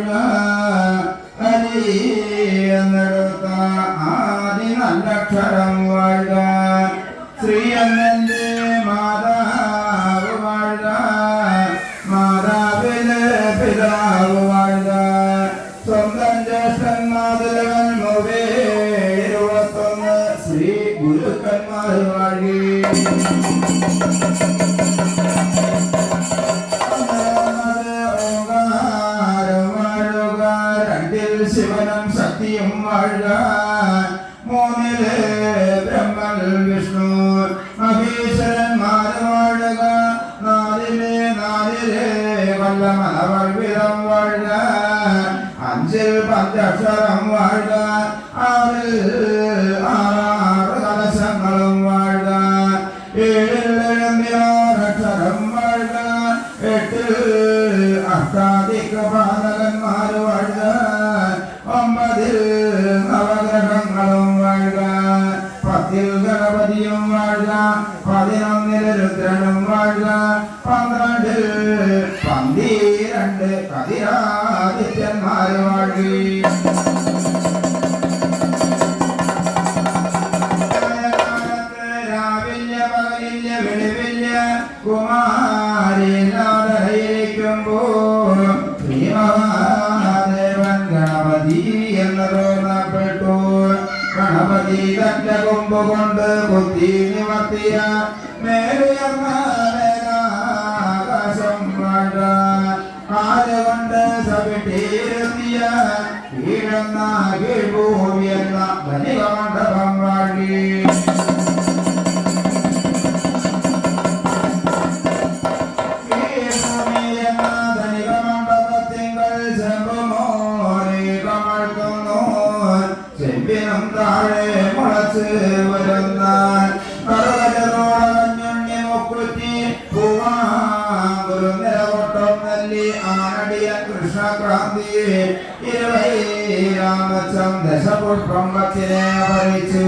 വാഴുക അലി എന്നെടുത്ത ആദി നല്ലക്ഷരം വാഴുക ശ്രീ എന്നെ മാതാവ് വാഴുക മാതാവിന് പിതാവ് വാഴുക സ്വന്തം ജ്യേഷ്ഠന്മാതിലവൻ മൊബേരുവത്തൊന്ന് ശ്രീ ഗുരുക്കന്മാർ വാഴി ശിവനും ശക്തിയും വാഴുക മൂന്നില് ബ്രഹ്മൻ വിഷ്ണു മഹേശ്വരന്മാര് വാഴുക നാലില് വല്ലമലവർവിധം വാഴുക അഞ്ചിൽ പഞ്ചക്ഷരം വാഴുക ആറ് കലശങ്ങളും വാഴുക ഏഴിൽ എഴുന്നൂറക്ഷരം വാഴുക എട്ടിൽ അഷ്ടാധിക പാലകന്മാർ വാഴുക ഒമ്പതിൽ നവഗ്രഹങ്ങളും വാഴുക പത്തിൽ ഗണപതിയും വാഴുക പതിനൊന്നിൽ രുദ്രനും വാഴുക പന്ത്രണ്ടിൽ 12 കതിരാദിത്യന്മാർ വാഴുക കുമാരില്ലാതിരിക്കുമ്പോൾ ശ്രീമഹാദേവൻ ഗണപതി എന്ന് തോന്നപ്പെട്ടു ഗണപതി തന്റെ കൊമ്പ് കൊണ്ട് കുത്തി നിവർത്തിയ മേലുയർന്ന ആകാശം വാഴ കാലുകൊണ്ട് സവിട്ടിരുത്തിയ കീഴെന്ന കീഴ്ഭൂമി എന്ന ധനിക മണ്ഡപം വാഴി ചെമ്പിനും താഴെ മുളച്ച് വരുന്ന കറുകരോടഞ്ഞുണ്ണിമുക്കുറ്റി പൂവാങ്കുരു നിലകൊട്ടം നെല്ലി ആനടിയ കൃഷ്ണക്രാന്തി ഇരുവൈരാമച്ചം ദശപുഷ്പം ഭക്തിനെ ഭരിച്ചു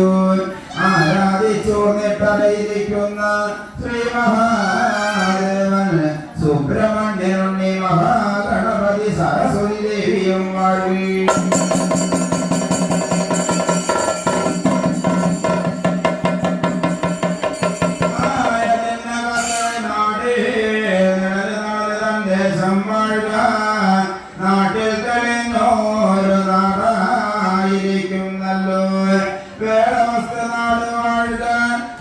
ആരാധിച്ചു നിട്ടലയിരിക്കുന്ന ശ്രീ മഹാദേവൻ സുബ്രഹ്മണ്യനുണ്ണി മഹാഗണപതി സരസ്വതി ദേവിയും വാഴി നാട്ടിൽ തെളിഞ്ഞോരു നാടായിരിക്കും നല്ലോ വേളവസ്ഥ നാട് വാഴുക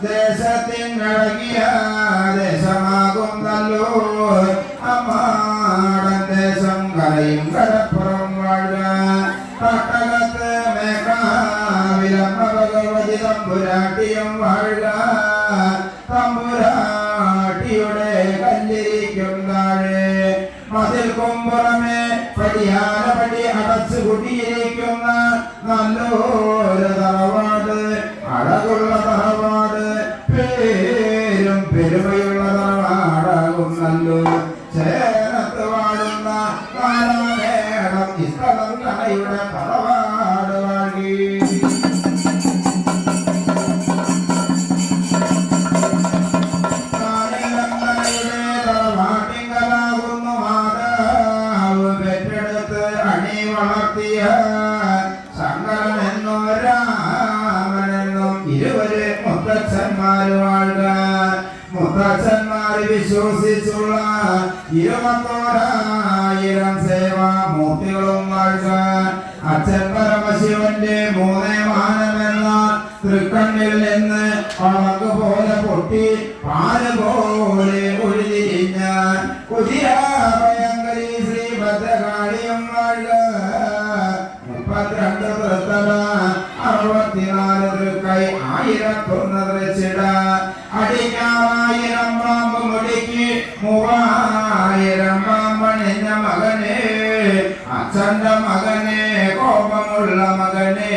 ദേശത്തിനടങ്ങിയ ദേശമാകും നല്ലോ അമ്മാടൻ ദേശം കരയും കടപ്പുറം വാഴുക തട്ടകത്ത് മേഘാവിലമ്മ ഭഗവതി തമ്പുരാട്ടിയും വാഴുക തമ്പുരാട്ടിയുടെ കല്ലിരിക്കും താഴെ മതിൽ കൊമ്പുറമേ പടിയാനപടി അടച്ചു കുടിയിരിക്കുന്ന നല്ലൊരു തറവാട് അഴകുള്ള തറവാട് പേരും പെരുമയുള്ള തറവാടാകും നല്ലോ ചേരത്ത് വാഴുന്ന കാലമേടം ഇസ്ഥലം കടയുടെ തറവാട് വാഴി വളർത്തിയ ശങ്കരനെന്നോ രാമനെന്നും ഇരുവര് മുത്തച്ഛന്മാര് വാഴുക മുത്തച്ഛന്മാര് വിശ്വസിച്ചുള്ള 21,000 സേവാമൂർത്തികളും വാഴുക അച്ഛൻ പരമശിവന്റെ 3 വാഹനമെന്ന തൃക്കണ്ണിൽ നിന്ന് വളക്ക് പോലെ പൊട്ടി പാല് പോലെ ഒഴുതിരിഞ്ഞ പുതിയ ഭയങ്കരി ശ്രീ ഭദ്രകാളിയും വാഴുക 32 തൃത്തല 64 തൃക്കൈ 1001 തൃച്ചിട അടിക്കാറായിരം പാമ്പ് മുടിക്ക് 3000 പാമ്പണിഞ്ഞ മകനെ അച്ഛന്റെ മകനെ കോപമുള്ള മകനെ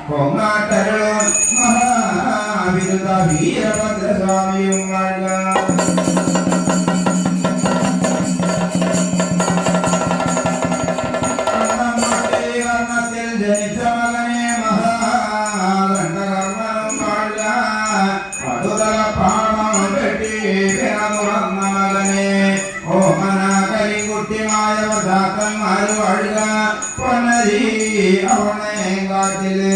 പൊങ്ങാട്ടരുളും മഹാവിരുദ്ധ വീരഭദ്രസ്വാമിയും വാഴുക ജനിച്ച മകനെ മഹാകണ്ഠകർമ്മനും വാഴുക പടുതല പാടം കെട്ടി പിറന്നുറന്ന മകനെ ഓമന കരികുട്ടിമായ ഭർത്താക്കന്മാര് വാഴുക അവനെ കാട്ടില്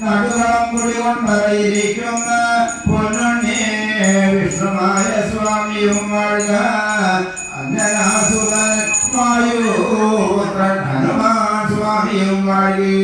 നടുകളം കുടി കൊണ്ടറിയിരിക്കുന്ന പൊന്നുണ്ണി വിഷ്ണുമായ സ്വാമിയും വാഴുക അഞ്ജനാസുതൻ വായുപുത്രൻ ഹനുമാൻ സ്വാമിയും വാഴി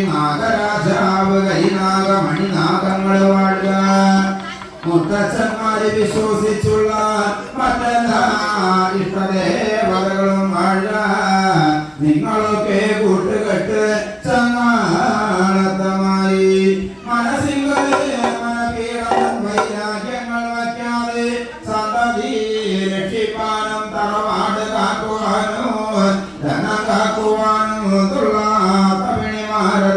നാഗരാജാവ് കരിനാഗമണിനാഗങ്ങൾ വാഴുക മുത്തച്ഛന്മാരെ വിശ്വസിച്ചുള്ള മറ്റെല്ലാ ഇഷ്ടദേവതകളും വാഴുക നിങ്ങളൊക്കെ കൂട്ടുകെട്ട് ചങ്ങാളത്തമായി മനസ്സിലെ മനപീഡനം വൈരാഗ്യങ്ങൾ വയ്ക്കാതെ സന്തതി രക്ഷിപ്പാനും തറവാട് കാക്കുവാനോ ധനം കാക്കുവാനും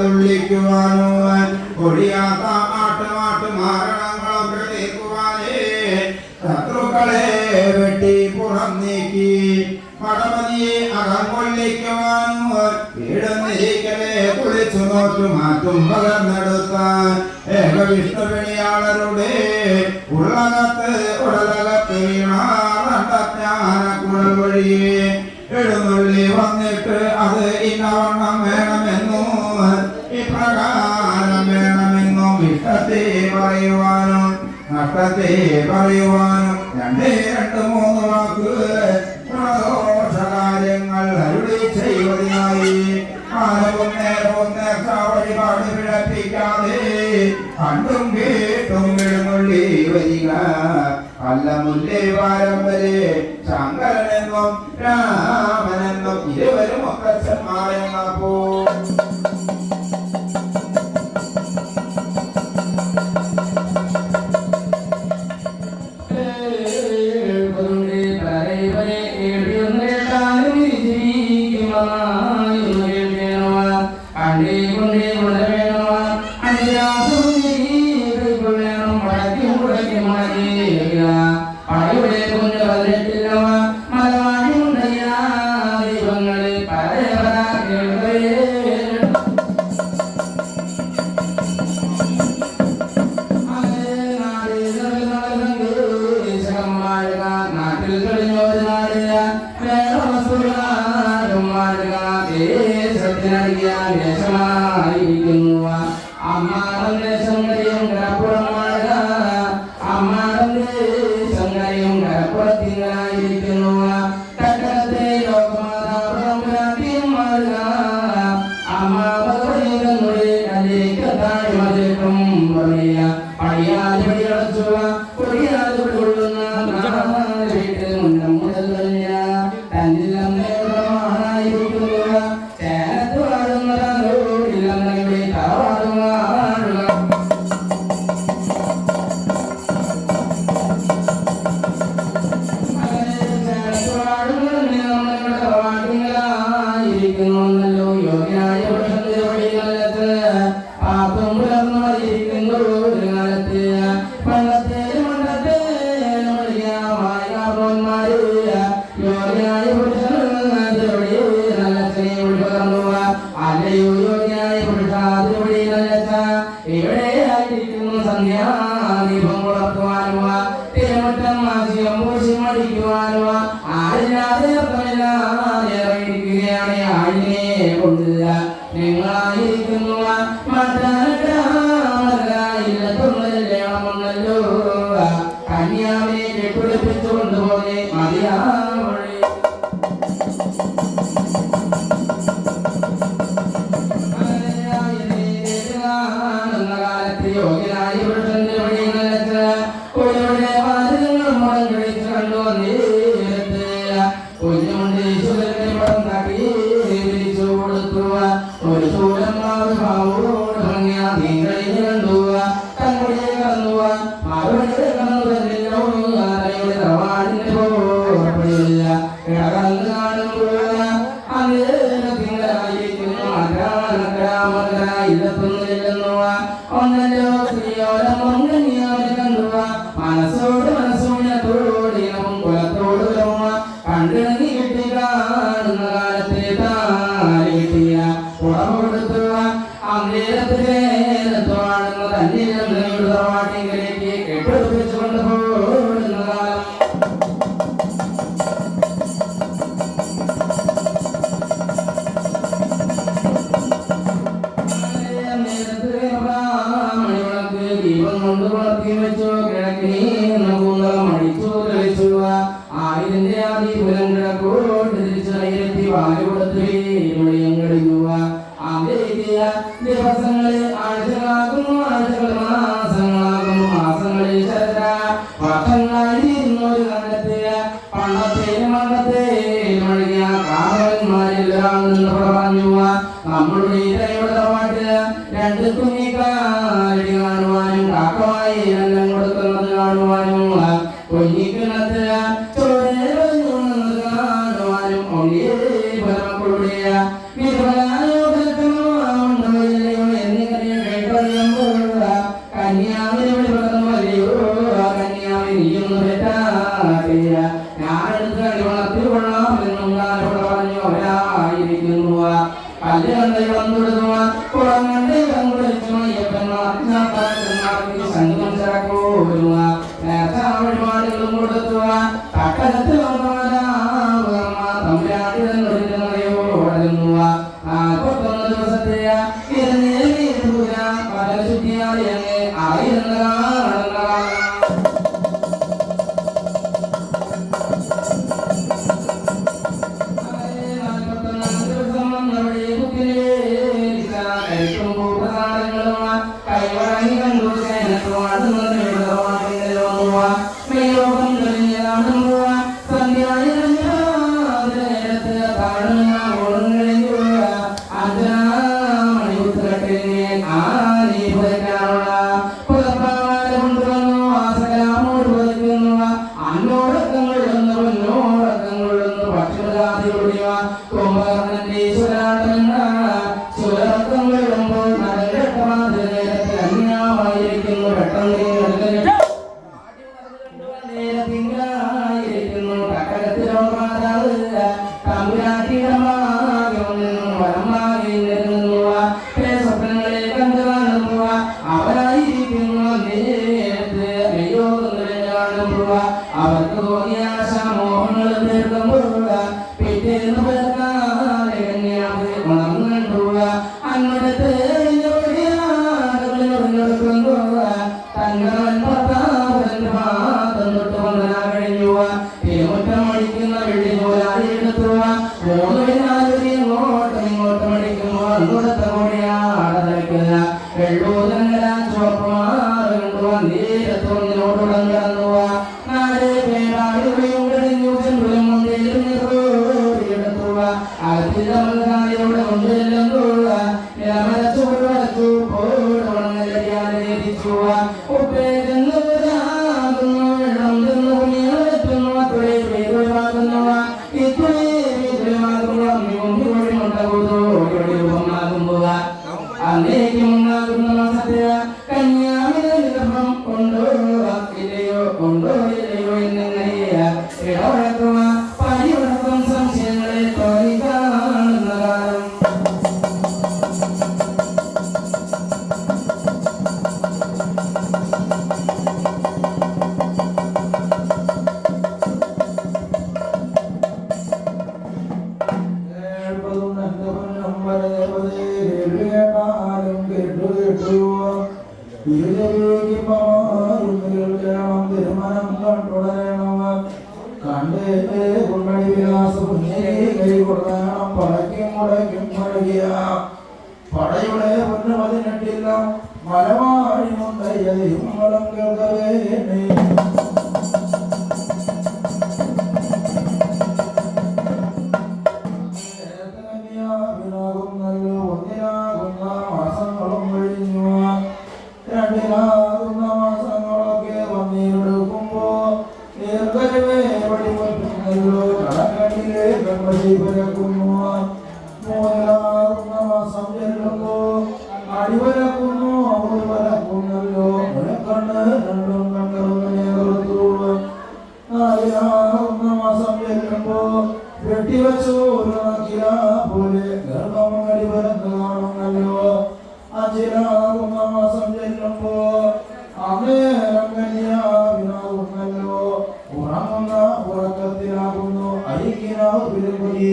തുള്ളിക്കുവാനോ ഒഴിയാത്ത ആട്ടുമാരണങ്ങളൊക്കെ നീക്കുവാനേ ശത്രുക്കളെ വെട്ടി പുറം നീക്കി പടമതിയെ അകം കൊള്ളിക്കുവാനും വീടുന്നിരിക്കലെ കുളിച്ചു നോറ്റു മാറ്റും പകർന്നെടുത്താൻ ഏകവിഷ്ണുവിണിയാളരുടെ ഉള്ളകത്ത് ഉടലകത്ത് വീണാറണ്ടജ്ഞാന കുഴൽ വഴിയെ എഴുന്നള്ളി വന്നിട്ട് അത് ഇന്നവണ്ണം വേണമെന്നോ ഇപ്രകാരം വേണമെന്നോ ഇഷ്ടത്തെ പറയുവാനും നഷ്ടത്തെ പറയുവാനും രണ്ട് മൂന്ന് വാക്ക് ഗുണദോഷകാര്യങ്ങൾ അരുളി ചെയ്യുവതിനായി കാലവും നേരവും നേർച്ച വഴിപാട് പിഴപ്പിക്കാതെ കണ്ടും കേട്ടും എഴുന്നള്ളി വരിക അല്ല മുല്ലേ വാരം വരെ ശങ്കരനെന്നും രാമനെന്നും ഇരുവരും ഒക്കച്ചന്മാരെന്നപ്പോ ഒരു പാല് കൊടുത്ത് മൊഴിയും കഴിക്കുക ആഗ്രഹിക്കുക ദിവസങ്ങളിൽ ആഴ്ചകളാകുന്നു ആഴ്ചകൾ മാസങ്ങളാകുന്നു മാസങ്ങളിൽ ശരത വർഷങ്ങളായിരുന്നൊരു കാലത്ത് പണ്ടത്തെ മണ്ടത്തെ മഴകിയ കാവന്മാരെല്ലാം നിന്ന് പറഞ്ഞു നമ്മളുടെ ഇതയുടെ പാട്ട് രണ്ട് കുഞ്ഞിക്കാലടി കാണുവാനും കാക്കമായി എല്ലാം കൊടുക്കുന്നത് കാണുവാനും കുഞ്ഞിക്കിണത്ത് കാണുവാനും മക്കളുടെ കന്യാവിനെ വിളിയോ കന്യാവിനിയൊന്നു പറ്റാറില്ല ഞാനെടുത്ത് കളി വളർത്തി കൊള്ളാമെന്നും ഞാനിവിടെ പറഞ്ഞു അവരായിരിക്കുന്നു കല്ല് കണ്ടു വന്നിടുന്നു കുളം കണ്ട് കണ്ടുവച്ചു സംഘം ചരക്കോരുക നേരത്തെ വഴിപാടുകളും കൊടുത്തുക തട്ടകത്ത് തമ്പുരാട്ടിയോടുന്നുക 41 ദിവസത്തെ പൂജ പല ശുദ്ധിയായി അങ്ങ് ആയിരുന്ന കൈവഴങ്ങി കണ്ടു അവർക്ക് തോന്നിയ ആശാമോഹങ്ങൾ തീർക്കുമ്പോഴുള്ള പിറ്റേന്ന് ഉണർന്നുകൊണ്ടുള്ള അങ്ങോട്ട് തങ്ങളൻ പ്രതാപന്റെ പാദം തൊട്ട് വന്നനാ കഴിഞ്ഞുക തിരുമുറ്റം അടിക്കുന്ന വെള്ളി പോലായി എടുത്തുക 3 ഇങ്ങോട്ടും അടിക്കുമ്പോൾ അങ്ങോട്ടത്തെ കൂടിയാണ് ധരിക്കുക വെള്ളൂതങ്ങല ചുവപ്പുമാറ് കണ്ടുക നീരത്തോന്നിനോടുടൻ കിടന്നുക 4 പേരാളികളെയും കഴിഞ്ഞു ചെമ്പുലും മുന്തേലും എടുത്തുക അകത്തിലൂടെ കൊണ്ടുചെല്ലുക നിലമരച്ചു വരച്ചു പോടുവണെന്നരിച്ചുക ഉപ്പേരുന്നു വെള്ളം തിന്നു കുഞ്ഞികളെത്തുന്നു അത്തുളി വീടുമാകുന്നുവ ഇത്തുളി വീടുമാകുമ്പോൾ രൂപമാകുമ്പോൾ അന്നേക്ക് മുന്നാകുന്ന മാസത്തെ കന്യാമിനെ ഗർഭം കൊണ്ടോയില്ലയോ എന്നിങ്ങനെയ ഇടവഴക്കുക പരിവഴക്കം സംശയങ്ങളെ തോന്നി കാണുന്ന കാലം പടയുടെ പൊന്നുമതിനെട്ടില്ല മലവാഴി മുണ്ടയും വളം കേൾക്കവേ ഒന്നിനാകുന്ന മാസങ്ങളും കഴിഞ്ഞു 2 മാസങ്ങളൊക്കെ വന്നിരുടുക്കുമ്പോ ദീർഘരുവേ വടിപറ്റുന്നല്ലോ കടക്കണ്ണിലെ കൺമതി പരക്കുന്നു 3 മാസം ചെല്ലുമ്പോ അടിവരക്കുന്നു അവൾ വരക്കുന്നല്ലോ മുഴക്കണ്ണ് 2 കണ്ണുകളെ കൊടുത്തു 4 മാസം ചെല്ലുമ്പോ വെട്ടിവെച്ചു പോലെ ഗർഭം അടിവരന്ന് കാണുന്നല്ലോ 5 മാസം ചെല്ലുമ്പോ അമേരം കന്യാവിനാകുന്നല്ലോ ഉറങ്ങുന്ന ഉറക്കത്തിലാകുന്നു അരിക്കിനാവ് പിലുപതി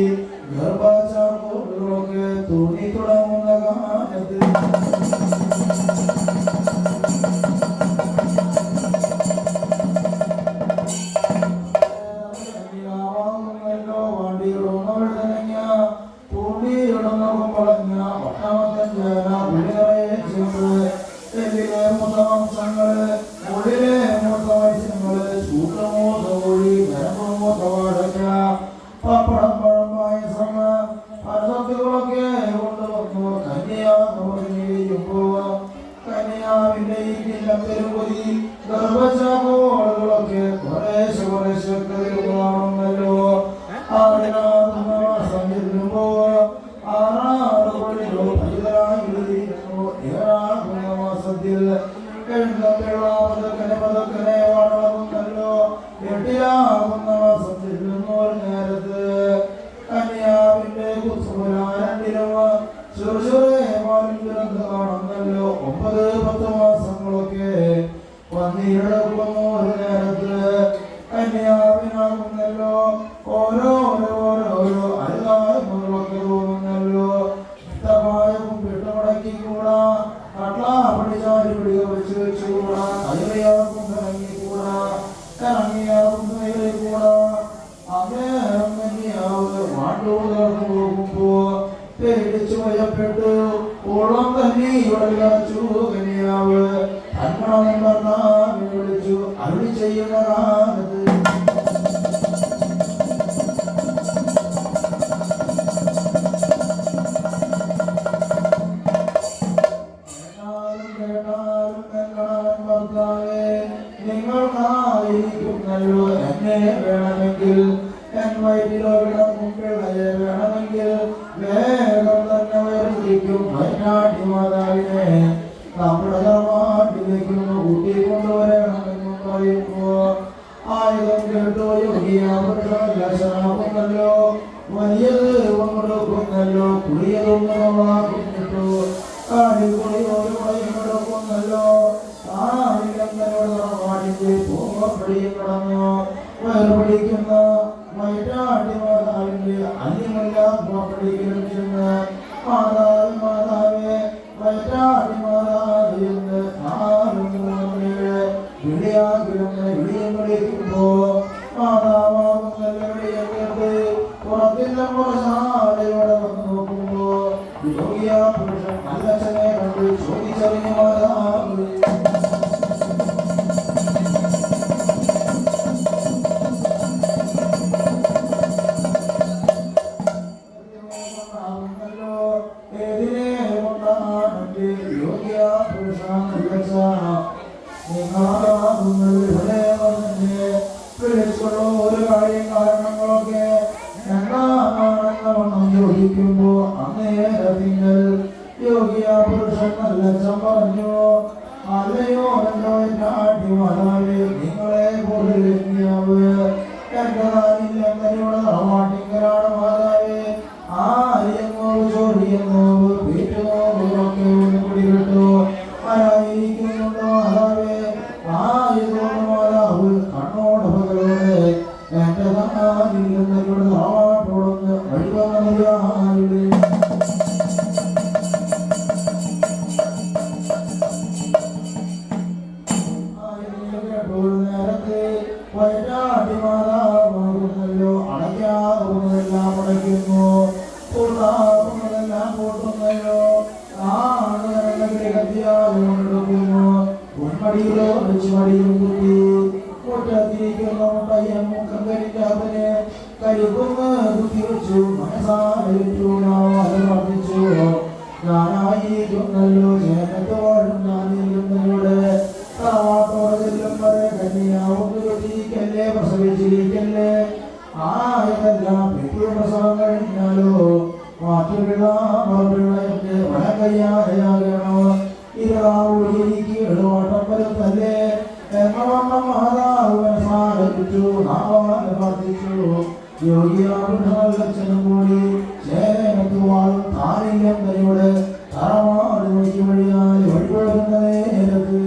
കാണുന്നല്ലോ ആദിനാഥമാസം ചെല്ലുമ്പോ ആറാറുകളിലോ മാസത്തിൽ പതക്കനെ വളർന്നല്ലോ എട്ടിലാകുന്ന മാസം ചെല്ലുന്ന നേരത്ത് കന്യാവിന്റെ കുസുരണ്ടിലും കാണുന്നല്ലോ 9-10 മാസങ്ങളൊക്കെ വന്നിടക്കുന്ന ഒരു നേരത്ത് കന്യാവിനാകുന്നല്ലോ ഓരോരോ അരുതായ്മകളൊക്കെ തോന്നുന്നല്ലോ ഇഷ്ടമായ കുമ്പിട്ടുമടക്കിക്കൂടാ കട്ലാ പിടിച്ചാരി പിടിക വെച്ചുകൂടാ അതിലെയാകും ഇറങ്ങിക്കൂടാ ഇറങ്ങിയാകും കൂടാ അന്നേരം കന്യാവ് മാണ്ടൂതർന്നു പോകുമ്പോ പേടിച്ചു ഭയപ്പെട്ടു ഓളം തന്നെ ഇവിടെ കളിച്ചു കന്യാവ് അന്മണം പറഞ്ഞാൽ വിളിച്ചു അരുളി ചെയ്യുന്ന കാലത്ത് നിങ്ങൾക്കായിരിക്കുന്നല്ലോ എന്നെ വേണമെങ്കിൽ എൻ വയറ്റിലോ കിടക്കുമ്പിളയെ വേണമെങ്കിൽ വേഗം തന്നെ വരുത്തിക്കും വയനാട്ടി മാതാവിനെ നമ്മുടെ നാട്ടിലേക്ക് കൂട്ടിക്കൊണ്ടുവരണമെന്നും പറയുമ്പോ ആയുധം കേട്ടോ യോഗിയാവല്ലോ വലിയത് കൊടുക്കുന്നല്ലോ കുടിയതൊന്നിട്ടു കാടിൽ കുടിയോരും കൊടുക്കുന്നല്ലോ കടന്നു വേർപിടിക്കുന്ന വയനാട്ടി മാതാവിന്റെ അന്യമെല്ലാം പുറപ്പെടുവിക്കുന്ന മാതാവേ വയനാട്ടി മാതാവിന്ന് വിളിയും വിളിക്കുമ്പോ മാതാവാകുന്ന വിളിയുണ്ട് പുറത്തില്ല പുറശാലയോടെ വന്ന് നോക്കുമ്പോ യോഗിയാ പുരുഷൻ അല്ലച്ചനെ കണ്ട് ചോദിച്ചറിഞ്ഞ മാതാവ് ഒരു കാര്യം കാരണങ്ങളൊക്കെ എന്താണെന്നവണ്ണം ചോദിക്കുമ്പോ അന്നേരത്തിങ്ങൾ യോഗിയ പുരുഷൻ നല്ല പറഞ്ഞു അല്ലയോ എന്തോ നാട്ടി മാതാവേ നിങ്ങളെ പോലെ എന്റെ നാട്ടിലെങ്ങനെയുള്ള നാട്ടിങ്കലാണ് മാതാവേ ആര്യങ്ങോ ചോടിയെന്നോ വീട്ടുന്നോക്കെ പിടികിട്ടു ആരായിരിക്കുന്നുണ്ടോ മാതാവേ ആയതുകൊണ്ട് മാതാവ് കണ്ണോട് പകലോടെ എന്റെ നാട്ടിലെന്നോട് നാട്ടോടൊന്ന് വഴിവന്നതായി നേരത്തെ വയനാട്ടി മാതാവാകുന്നല്ലോ അടയ്ക്കാവുന്നതെല്ലാം അടയ്ക്കുന്നു കൂട്ടാവുന്നതെല്ലാം കൂട്ടുന്നല്ലോ ാകുന്നു ഉൺമടിയിലോ വെച്ചുമടിയും കുത്തി കൂട്ടത്തിരിക്കുന്ന പയ്യൻ മുഖം കരിക്കാതെ കരിക്കുന്ന കുത്തി വെച്ചു മനസ്സാലിച്ചു വർദ്ധിച്ചു ഞാനായിരിക്കുന്നല്ലോ ചേനത്ത് വാഴും ഞാനിരുന്നതിലൂടെ തറവാട്ടോടെ ചെല്ലും വരെ കന്യാവൊന്ന് കെട്ടിരിക്കല്ലേ പ്രസവിച്ചിരിക്കല്ലേ ആയതെല്ലാം പെട്ടു പ്രസവം കഴിഞ്ഞാലോ മാറ്റുപിള്ളാന്റെ വനകയ്യാതെയാകണോ ഇതാവൂരിക്ക് ഇടവാട്ടം വരുത്തല്ലേ എന്നവണ്ണം മാതാവിച്ചു നാവാൻ പ്രാർത്ഥിച്ചു യോഗിയാച്ചനും കൂടി ചേനത്ത് വാഴും താനില്യം തന്നോട് തറവാട് നോക്കി വഴിയാൽ വഴിപെടുന്ന നേരത്ത്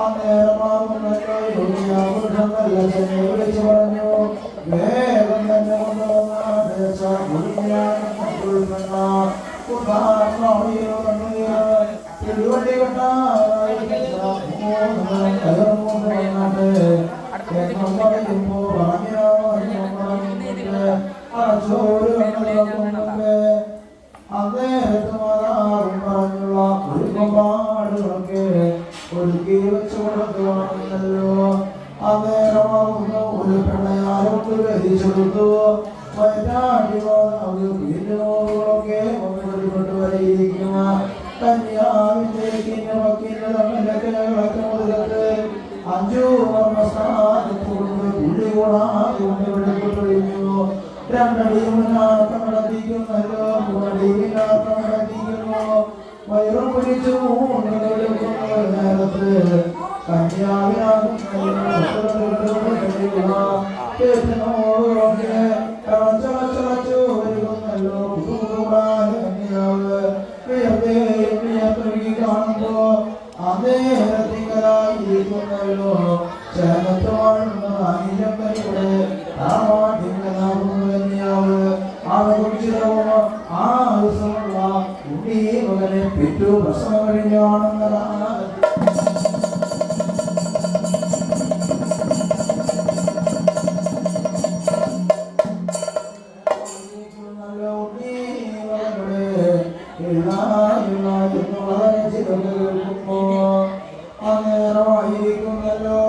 അന്നേരമാകുന്നല്ലോ വിളിച്ചു പറഞ്ഞു വേഗം തന്നെ തിരുവണ്ടി പറഞ്ഞുള്ള ഒരുപാടുകളൊക്കെ ഒരുക്കി വെച്ചു കൊടുക്കുവാണല്ലോ. അന്നേരമാകുന്ന ഒരു പ്രണയാലോട്ട് ഗ്രഹിച്ചെടുത്തു വയനാട്ടികളൊക്കെ ഒന്നുകൊണ്ട് വരയിരിക്കുന്ന കന്യാവിന്റെ മുതലത്ത് 5 വർണ്ണസ്ഥാനത്ത് കൊണ്ട് പുള്ളി കൂടാതെ വെളിപ്പെട്ടൊഴിഞ്ഞു. 2 അടി മുന്നാക്കം നടത്തിക്കുന്നല്ലോ, 3 അടി പിന്നാക്കം നടത്തിക്കുന്നു. വയറും പിടിച്ചു നേരത്ത് കന്യാവിനാകും വരുന്നല്ലോ. കന്യാവ് കാണുമ്പോ അതേരത്തിങ്കലായിരിക്കുന്നല്ലോ. ചേനത്തോടുന്ന അനിലപ്പനിയുടെ കന്യാവ് ആകുറിച്ചിടവോ ആവശ്യമുള്ള കുട്ടി മകനെ പെറ്റു പ്രസവം കഴിഞ്ഞാണെന്നതാണ്. അന്നേരമായിരിക്കുന്നല്ലോ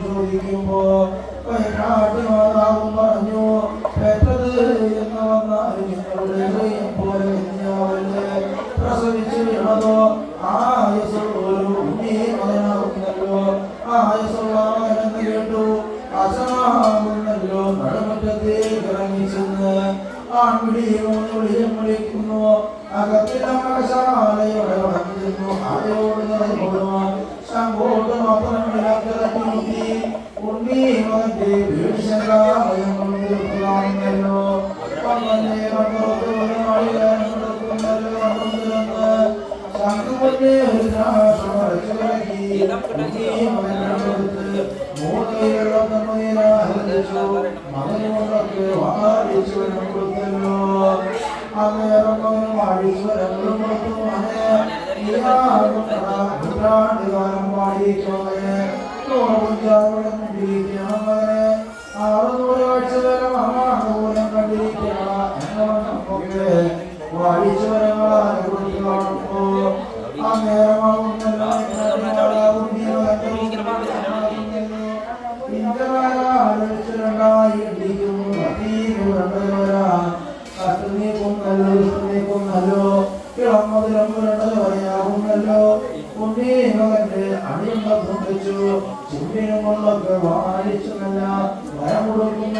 ചോദിക്കുമ്പോ മാതാവും പറഞ്ഞു പെട്ടത് എന്ന് വന്നാൽ നിങ്ങളുടെ ഹൃദയം പോലെ പ്രസവിച്ചു വീണതോ ആയസുള്ളൊരു മകനാകുന്നല്ലോ. ആയസുള്ള മകനെന്ന് കേട്ടു അസമാകുന്നല്ലോ. നടുമുറ്റത്തേക്ക് ഇറങ്ങിച്ചെന്ന് ആൺവിളിയും വിളിക്കുന്നു. അകത്തിലെ മകശാലയോടെ വളർന്നിരുന്നു. ആയോട് നിറഞ്ഞുകൊള്ളുവാൻ ശങ്കോട്ട് മാത്രമില്ലാത്തി ഉണ്ണി മകന്റെ വീഴ്ചകാലയം കൊണ്ടിരിക്കുകയാണല്ലോ. ശംഖുപൊന്നെ ഒരു രാഷ്ട്രം വരച്ചു കിടക്കി മകനോടൊക്കെ വാടിച്ചു കൊടുത്തല്ലോ. അന്നേരം വാടിച്ചുവരങ്ങളും കൊടുത്തു. നൂറ്റാണ്ടുകാലം വാടിച്ചോനെ മകനെ 600 ആഴ്ച വരെ മഹാനൂലം കണ്ടിരിക്കുക എന്നൊക്കെ വാടിച്ചുവരങ്ങളാൽ കൊടുത്തു. അന്നേരമാകുന്നല്ലോ ല്ലോ ഉണ്ണി മകന്റെ അണിയുണ്ടൊക്കെ വെച്ചു. ചുണ്ടിനും കൊണ്ടൊക്കെ വാടിച്ചതല്ല വരം കൊടുക്കുന്ന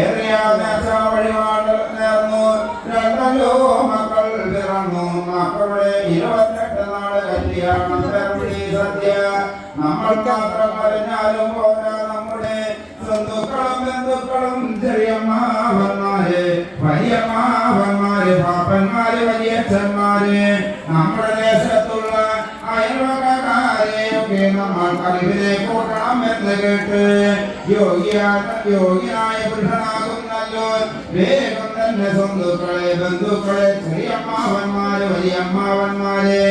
ഏറിയ വഴിപാട് നേർന്നു. രണ്ടല്ലോ മക്കൾ പിറന്നു. മക്കളുടെ 28 നാള് കല്യാണം പെരുവിളി സദ്യ. നമ്മൾ മാത്രം അറിഞ്ഞാലും പോരാ, നമ്മുടെ ബന്ധുക്കളും ബന്ധുക്കളും ചെറിയമ്മാവന്മാര്, വലിയമ്മാവന്മാര്, പാപ്പന്മാര്, വലിയച്ഛന്മാര്, നമ്മുടെ ദേശത്തുള്ള അയൽവകക്കാരെയൊക്കെ നമ്മൾ അറിവിലെ കൂട്ടണമെന്ന് കേട്ട് യോഗ്യനായ പുരുഷനാകുന്നല്ലോ. വേഗം തന്നെ ബന്ധുക്കളെ ചെറിയമ്മാവന്മാര്, വലിയമ്മാവന്മാരെ,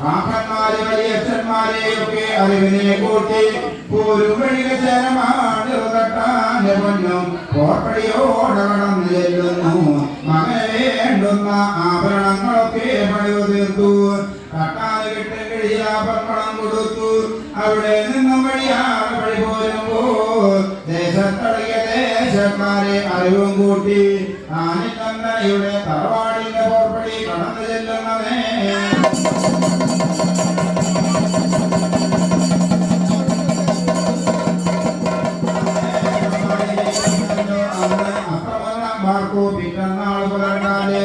പാപ്പന്മാര്, വലിയച്ഛന്മാരെയൊക്കെ അറിവിനെ കൂട്ടി പോരുവഴിക ചേരമാണ് തട്ടാന്റെ പൊന്നും ഓർപ്പടിയോടെ കടന്നു ചെല്ലുന്നു. മകന് വേണ്ടുന്ന ആഭരണങ്ങളൊക്കെ പണിവ് തീർത്തു. കട്ടാന് കിട്ടി കഴിയാഭരണം കൊടുത്തു. അവിടെ നിന്നും വഴിയാറ് വഴി പോരുമ്പോ ദേശത്തടകിയ ദേശക്കാരെ അറിവും കൂട്ടി ആനിത്തന്നയുടെ തറവാടിന്റെ പോർപ്പടി കടന്നു ചെല്ലുന്നതേ. പിറ്റന്നാള് പുലർന്നാല്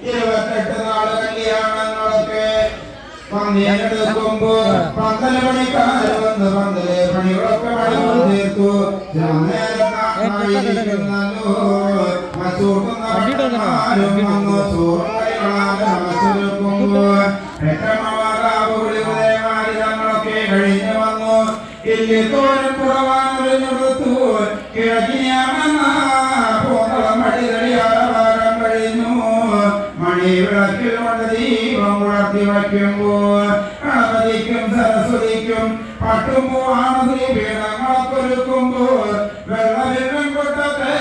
28 നാള് കല്യാണങ്ങളൊക്കെ പന്തലെടുക്കുമ്പോ പന്തല് പണിക്കാര് വന്ന് പന്തല് പണികളൊക്കെ പണികൾ തീർത്തു. മച്ചൂട്ടുന്നവരും വന്നു. ചോറും കൈകളാതെ മത്സരിക്കുമ്പോ തങ്ങളൊക്കെ കഴിഞ്ഞു വന്നു. ഇല്ലി തോരൻ പുറവാനൊരിഞ്ഞെടുത്തു. മടിതടിയാറാരം കഴിഞ്ഞു. മണി വിളക്കിൽ കൊണ്ട് ദീപം ഉണർത്തി വയ്ക്കുമ്പോൾ ഗണപതിക്കും സരസ്വതിക്കും പട്ടും പൂവാണ് ശ്രീപീഠങ്ങളൊക്കെ ഒരുക്കുമ്പോൾ വെള്ളവിരൻ കൊട്ടത്തെ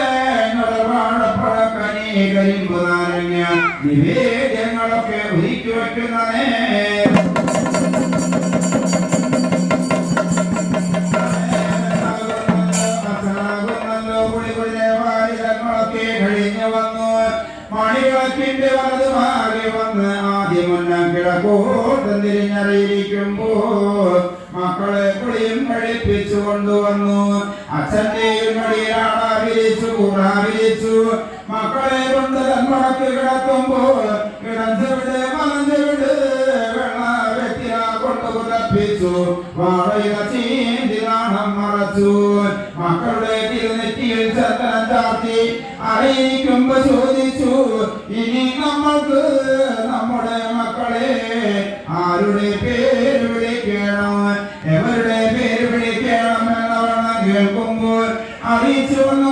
വാഴപ്പഴക്കനി കരിമ്പ് നാരങ്ങ നിവേദ്യങ്ങളൊക്കെ ഒരുക്കി വയ്ക്കുന്നതേ. മണിവിളക്കിന്റെ വലതുമാകെ വന്ന് ആദ്യമുന്നം കിഴക്കോട്ട് തിരിഞ്ഞറിയിരിക്കുമ്പോ മക്കളെ കുളിയും കഴിപ്പിച്ചു കൊണ്ടുവന്നു. അച്ഛന്റെയും മടിയിലാണ് വിരിച്ചു വിരിച്ചു. മക്കളെ കൊണ്ട് തന്മടക്ക് കിടക്കുമ്പോ കിടഞ്ചെവിടെ മലഞ്ചെവിടെ വെള്ള വ്യക്തിയ കൊണ്ട് കുതപ്പിച്ചു. വാഴയില ചീന്തി നാണം മറച്ചു. മക്കളുടെ തിരുനെറ്റിയിൽ ചന്ദനം ചാർത്തി അറിയിക്കുമ്പോ ചോദിച്ചു, ഇനി നമ്മൾക്ക് നമ്മുടെ മക്കളെ ആരുടെ പേര് വിളിക്കണം, എവരുടെ പേര് വിളിക്കണം എന്നവണ്ണം കേൾക്കുമ്പോൾ അറിയിച്ചു വന്ന